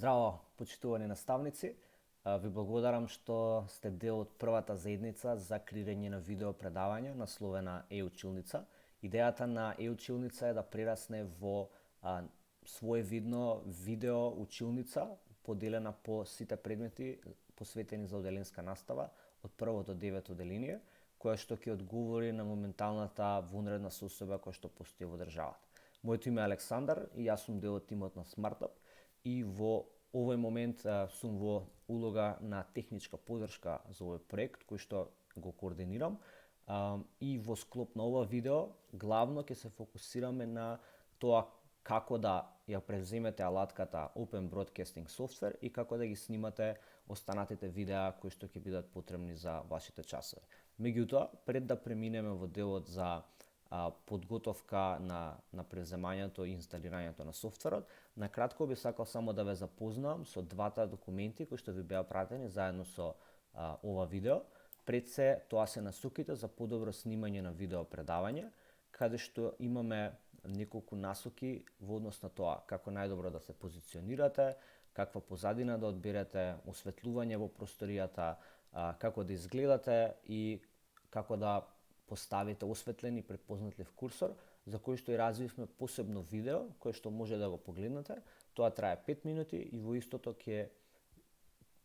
Здраво, почитувани наставници. Ви благодарам што сте дел од првата заедница за креирање на видео предавања насловена Е-училница. Идејата на Е-училница е да прерасне во своевидно видео училница, поделена по сите предмети посветени за оделенска настава од прво до девето оделение, која што ќе одговори на моменталната вонредна состојба која што постои во државата. Моето име е Александар и јас сум дел од тимот на SmartUp и во овој момент сум во улога на техничка подршка за овој проект кој што го координирам, и во склоп на ова видео главно ќе се фокусираме на тоа како да ја преземете алатката Open Broadcasting Software и како да ги снимате останатите видеа кои што ќе бидат потребни за вашите часови. Меѓутоа, пред да преминеме во делот за подготовка на преземањето и инсталирањето на софтверот, накратко би сакал само да ве запознам со двата документи кои што ви беа пратени заедно со ова видео. Пред се, тоа се насоките за подобро снимање на видео предавање, каде што имаме неколку насоки во однос на тоа како најдобро да се позиционирате, каква позадина да одберете, осветлување во просторијата, како да изгледате и како да поставите осветлен и препознатлив курсор, за кој што и развивме посебно видео, кое што може да го погледнете. Тоа трае 5 минути и во истото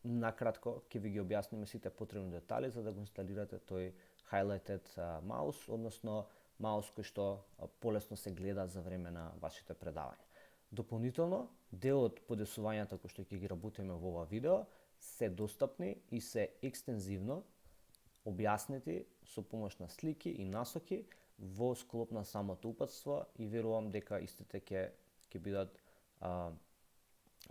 накратко ќе ви ги објасниме сите потребни детали за да го инсталирате тој highlighted маус, односно маус кој што полесно се гледа за време на вашите предавања. Дополнително, дел од подесувањата кои што ќе ги работиме во ова видео се достапни и се екстензивно објаснети со помош на слики и насоки во склоп на самото упатство и верувам дека истите ќе бидат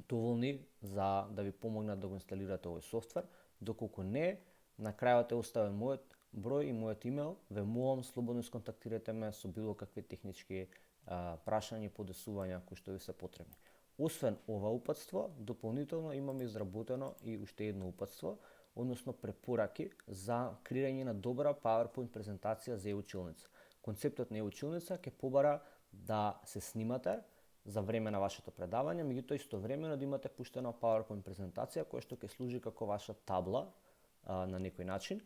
доволни за да ви помогнат да го инсталирате овој софтвер. Доколку не, на крајот е оставен мојот број и мојот имейл. Ве молам слободно исконтактирате ме со било какви технички прашања и подесувања кои што ви се потребни. Освен ова упатство, дополнително имаме изработено и уште едно упатство, односно препораки за креирање на добра PowerPoint презентација за Е-училница. Концептот на Е-училница ќе побара да се снимате за време на вашето предавање, меѓутоа истовремено да имате пуштена PowerPoint презентација која што ќе служи како ваша табла на некој начин.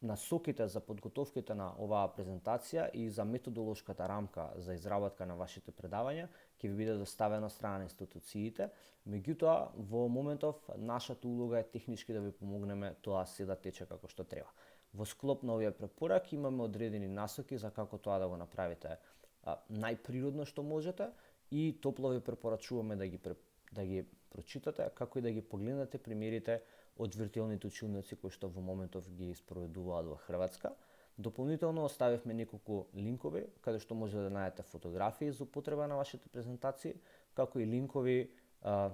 Насоките за подготовките на оваа презентација и за методолошката рамка за изработка на вашите предавања ќе ви биде доставена од страна на институциите, меѓутоа во моментов нашата улога е технички да ви помогнеме тоа се да тече како што треба. Во склоп на овие препораки имаме одредени насоки за како тоа да го направите најприродно што можете и топло ви препорачуваме да ги прочитате, како и да ги погледнете примерите од виртуелните училници кои што во моментов ги спроведуваат во Хрватска. Дополнително оставивме неколку линкови каде што може да најдете фотографии за употреба на вашите презентации, како и линкови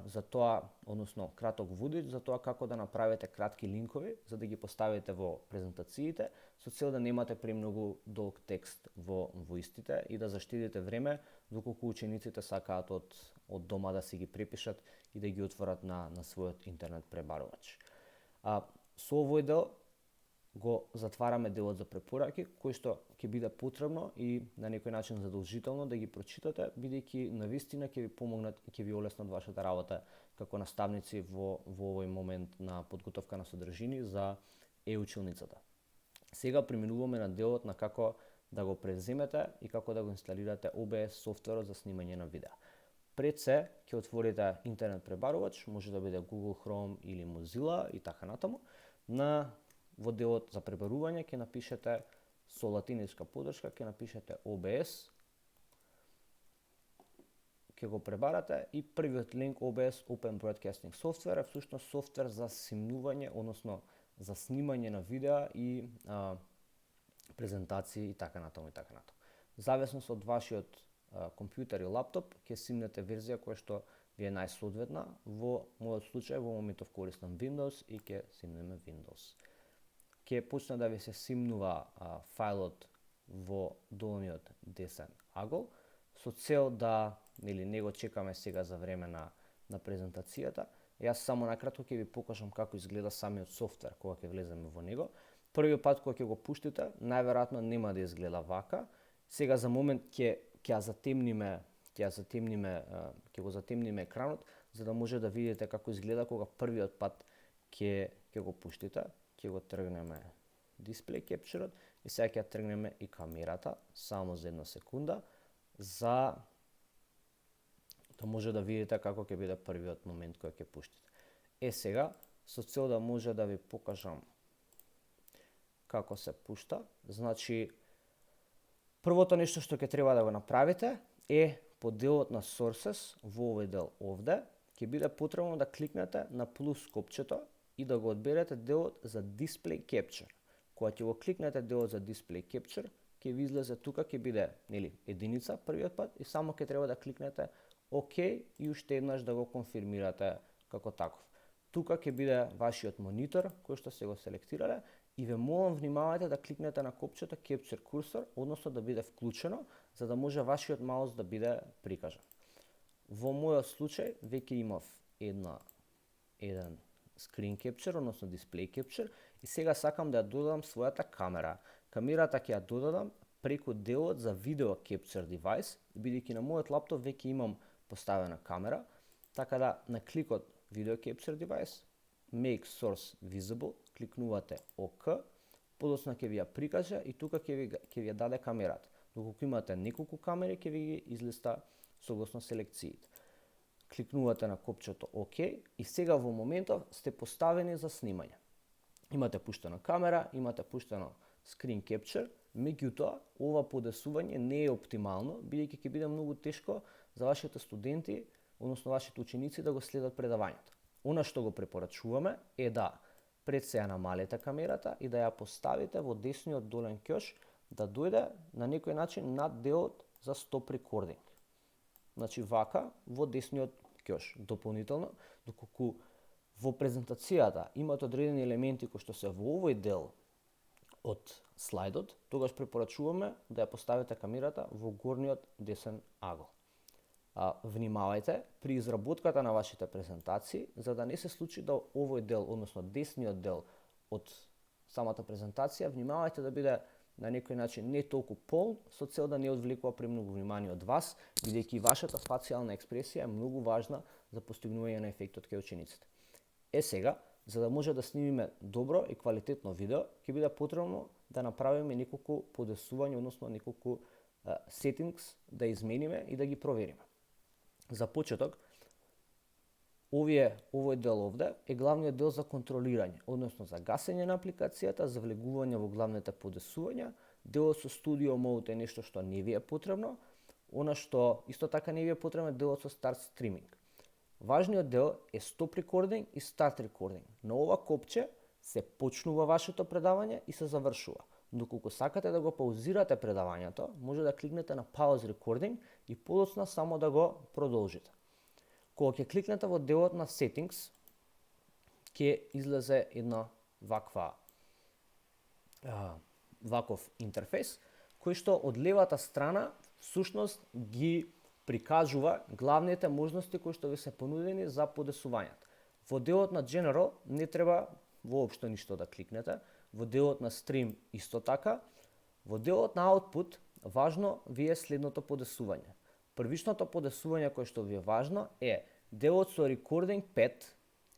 за тоа, односно краток водич за тоа како да направите кратки линкови за да ги поставите во презентациите со цел да немате премногу долг текст во истите и да заштедите време доколку учениците сакаат од дома да си ги препишат и да ги отворат на својот интернет пребарувач. Со овој дел го затвараме делот за препораки, кој што ќе биде потребно и на некој начин задолжително да ги прочитате, бидејќи навистина ќе ви помогнат и ќе ви олеснат вашата работа како наставници во овој момент на подготовка на содржини за Е-училницата. Сега преминуваме на делот на како да го преземете и како да го инсталирате OBS софтверот за снимање на видеа. Пред се ќе отворите интернет пребарувач, може да биде Google Chrome или Mozilla и така натаму. Во делот за пребарување ќе напишете со латинска подршка, ќе напишете OBS, ќе го пребарате и првиот линк OBS Open Broadcasting Software е всушност софтвер за снимување, односно за снимање на видеа и презентации и така натаму и така натаму. Зависно од вашиот компјутер и лаптоп ќе симнете верзија која што ви е најсоодветна. Во мојот случај во моментов користам Windows и ќе симнеме Windows. Ќе почне да ви се симнува фајлот во долниот десен агол со цел да не го чекаме сега за време на презентацијата. Јас само накратко ќе ви покажам како изгледа самиот софтвер кога ќе влеземе во него. Првиот пат кога ќе го пуштите, најверојатно нема да изгледа вака. Сега за момент ќе го затемниме екранот за да може да видите како изгледа кога првиот пат ќе го пуштите. Ќе го тргнеме дисплей кепчерот и сега ќе тргнеме и камерата само за една секунда за да може да видите како ќе биде првиот момент кој ќе пуштите. Сега со цел да може да ви покажам како се пушта, значи првото нешто што ќе треба да го направите е по делот на Sources во овој дел овде ќе биде потребно да кликнете на плюс копчето и да го одберете делот за Display Capture. Кога ќе го кликнете делот за Display Capture, ќе ви излезе тука, ќе биде единица првиот пат и само ќе треба да кликнете ОК и уште еднаш да го конфирмирате како таков. Тука ќе биде вашиот монитор кој што се го селектирале и ве молам внимавајте да кликнете на копчето Capture Cursor, односно да биде вклучено, за да може вашиот маус да биде прикажан. Во мојот случај веќе имав еден Screen Capture, односно Display Capture и сега сакам да ја додадам својата камера. Камерата ќе ја додадам преку делот за Video Capture Device, бидејќи на мојот лаптоп веќе имам поставена камера, така да на кликот Video Capture Device, Make Source Visible, кликнувате ОК, подоцна ќе ви ја прикаже и тука ќе ви ја даде камерата. Доколку имате неколку камери, ќе ви ги излиста согласно селекциите. Кликнувате на копчето ОК и сега во моментов сте поставени за снимање. Имате пуштена камера, имате пуштено Screen Capture, меѓутоа ова подесување не е оптимално, бидејќи ќе биде многу тешко за вашите студенти, односно вашите ученици да го следат предавањето. Она што го препорачуваме е да пред се ја намалите камерата и да ја поставите во десниот долен ќош да дојде на некој начин над делот за Stop Recording. Значи вака во десниот ќош. Дополнително, доколку во презентацијата имате одредени елементи кои што се во овој дел од слайдот, тогаш препорачуваме да ја поставите камерата во горниот десен агол. Внимавајте при изработката на вашите презентации, за да не се случи да овој дел, односно десниот дел од самата презентација, внимавајте да биде на некој начин не толку полн, со цел да не одвлекува премногу внимание од вас, бидејќи вашата фацијална експресија е многу важна за постигнување на ефектот кај учениците. Сега, за да може да снимиме добро и квалитетно видео, ќе биде потребно да направиме неколку подесувања, односно неколку settings да измениме и да ги провериме. За почеток, овој дел овде е главниот дел за контролирање, односно за гасење на апликацијата, за влегување во главните подесувања. Делот со Studio Mode е нешто што не ви е потребно, она што исто така не ви е потребно е делот со Start Streaming. Важниот дел е Stop Recording и Start Recording. На ова копче се почнува вашето предавање и се завршува. Доколку сакате да го паузирате предавањето, може да кликнете на Pause Recording и подоцна само да го продолжите. Кога ќе кликнете во делот на Settings, ќе излезе една ваков интерфейс, кој што од левата страна всушност ги прикажува главните можности кои што ви се понудени за подесувањето. Во делот на General не треба воопшто ништо да кликнете, во делот на Stream исто така, во делот на Output важно ви е следното подесување. Првичното подесување кое што ви е важно е делот со Recording 5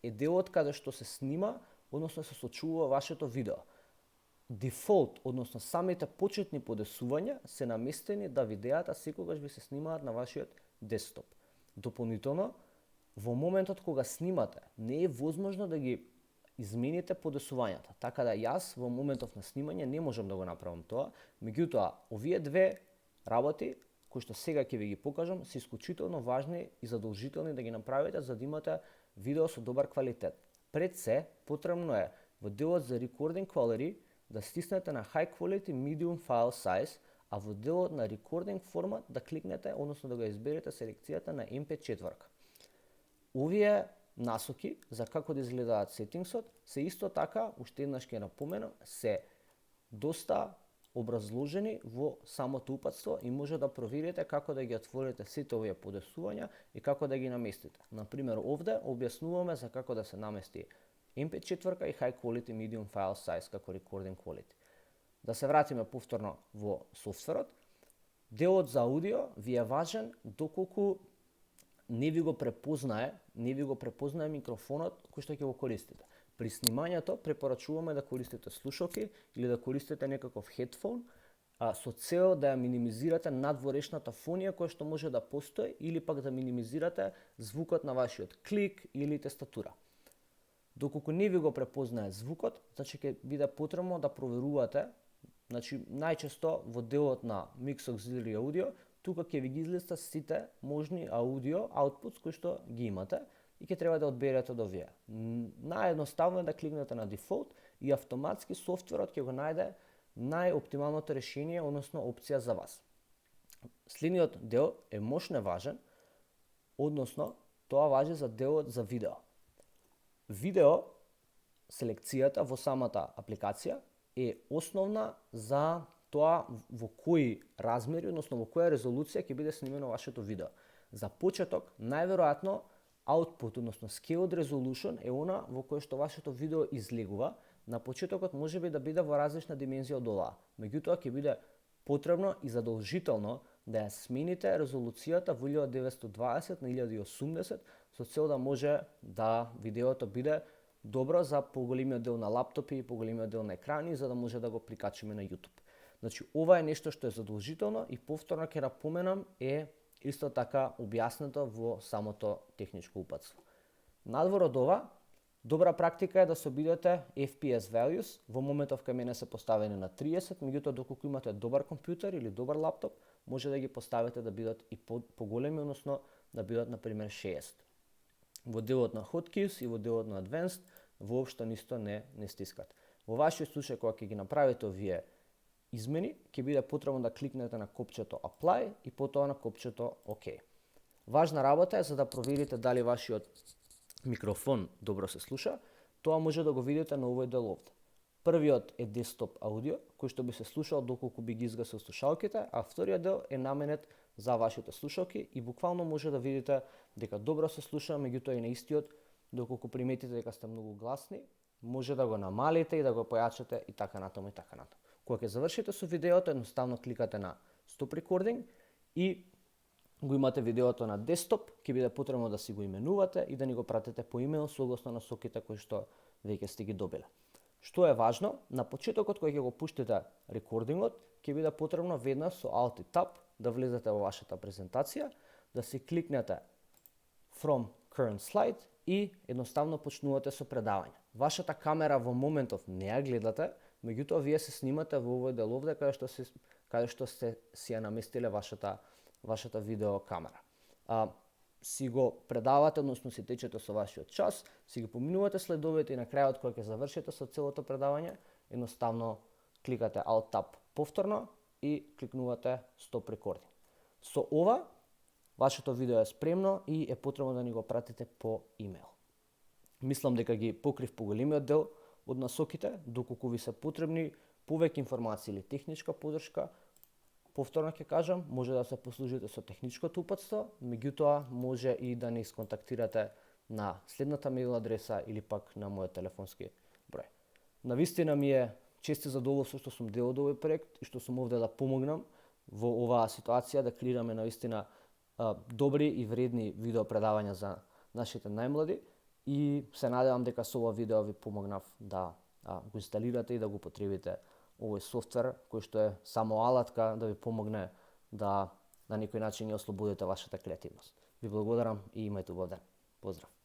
е делот каде што се снима, односно се сочувува вашето видео. Дефолт, односно самите почетни подесувања се наместени да видеата секогаш ви се снимаат на вашиот десктоп. Дополнително, во моментот кога снимате, не е возможно да ги измените подесувањата. Така да јас во моментов на снимање не можам да го направам тоа, меѓутоа овие две работи кои што сега ќе ви ги покажам се исклучително важни и задолжителни да ги направите за да имате видео со добар квалитет. Пред се потребно е во делот за Recording Quality да стиснете на High Quality Medium File Size, а во делот на Recording Format да кликнете, односно да го изберете селекцијата на MP4. Овие насоки за како да изгледаат сетингсот се исто така, уште еднаш ќе напоменам, се доста образложени во самото упатство и може да проверите како да ги отворите сите овие подесувања и како да ги наместите. Например, овде објаснуваме за како да се намести MP4 и High Quality Medium File Size како Recording Quality. Да се вратиме повторно во софтверот. Делот за аудио ви е важен доколку не ви го препознае микрофонот кој што ќе го користите. При снимањето препорачуваме да користите слушалки или да користите некаков хедфон, со цел да ја минимизирате надворешната фонија која што може да постои или пак да минимизирате звукот на вашиот клик или тестатура. Доколку не ви го препознае звукот, значи ќе биде потребно да проверувате, значи најчесто во делот на Mix Auxiliary Audio, тука ќе ви ги излиста сите можни аудио outputs кои што ги имате и ќе треба да одберете од овие. Наједноставно е да кликнете на Default и автоматски софтверот ќе го најде најоптималното решение, односно опција за вас. Следниот дел е мощно важен, односно тоа важи за делот за видео. Видео селекцијата во самата апликација е основна за тоа во кои размери, односно во која резолуција ќе биде снимено вашето видео. За почеток, најверојатно, output, односно scaled resolution е она во кој што вашето видео излегува. На почетокот може би да биде во различна димензија од оваа. Меѓутоа ќе биде потребно и задолжително да ја смените резолуцијата во 1920 на 1080 со цел да може да видеото биде добро за поголемиот дел на лаптопи и поголемиот дел на екрани, за да може да го прикачиме на YouTube. Значи, ова е нешто што е задолжително и повторно ќе напоменам е исто така објаснето во самото техничко упатство. Надвор од ова, добра практика е да се обидете FPS values, во моментов кај мене се поставени на 30, меѓутоа доколку имате добар компјутер или добар лаптоп, може да ги поставите да бидат и поголеми, односно да бидат на пример 60. Во делот на hotkeys и во делот на advanced воопшто нисто не стискат. Во вашиот случај кога ќе ги направите овие измени, ќе биде потребно да кликнете на копчето Apply и потоа на копчето OK. Важна работа е за да проверите дали вашиот микрофон добро се слуша, тоа може да го видите на овој дел овде. Првиот е десктоп аудио, кој што би се слушал доколку би ги изгасил слушалките, а вториот дел е наменет за вашите слушалки и буквално може да видите дека добро се слуша, меѓутоа и на истиот, доколку приметите дека сте многу гласни, може да го намалите и да го појачате и така натаму и така натаму. Кога ќе завршите со видеото, едноставно кликате на Stop Recording и го имате видеото на десктоп, ќе биде потребно да си го именувате и да ни го пратите по имейл согласно насоките кои што веќе сте ги добиле. Што е важно, на почетокот кога ќе го пуштите рекордингот, ќе биде потребно веднаш со Alt и Tab да влезете во вашата презентација, да си кликнете From Current Slide и едноставно почнувате со предавање. Вашата камера во моментов не ја гледате, меѓутоа вие се снимате во овој дел овде каде што сте си ја наместиле вашата видео камера. Си го предавате, односно си течете со вашиот час, си ги поминувате следовите и на крајот кога ќе завршите со целото предавање, едноставно кликате Alt Tab повторно и кликнувате Stop Recording. Со ова вашето видео е спремно и е потребно да ни го пратите по имейл. Мислам дека ги покрив поголемиот дел од насоките, доколку ви се потребни повеќе информации или техничка поддршка, повторно ќе кажам, може да се послужите со техничкото упатство, меѓутоа може и да ни сконтактирате на следната мејл адреса или пак на мојот телефонски број. Навистина ми е чести задоволство што сум дел од овој проект и што сум овде да помогнам во оваа ситуација да креираме навистина добри и вредни видео предавања за нашите најмлади и се надевам дека со ова видео ви помогнав да го инсталирате и да го потребите овој софтвер кој што е само алатка да ви помогне да на некој начин ја ослободите вашата креативност. Ви благодарам и имајте убав ден. Поздрав!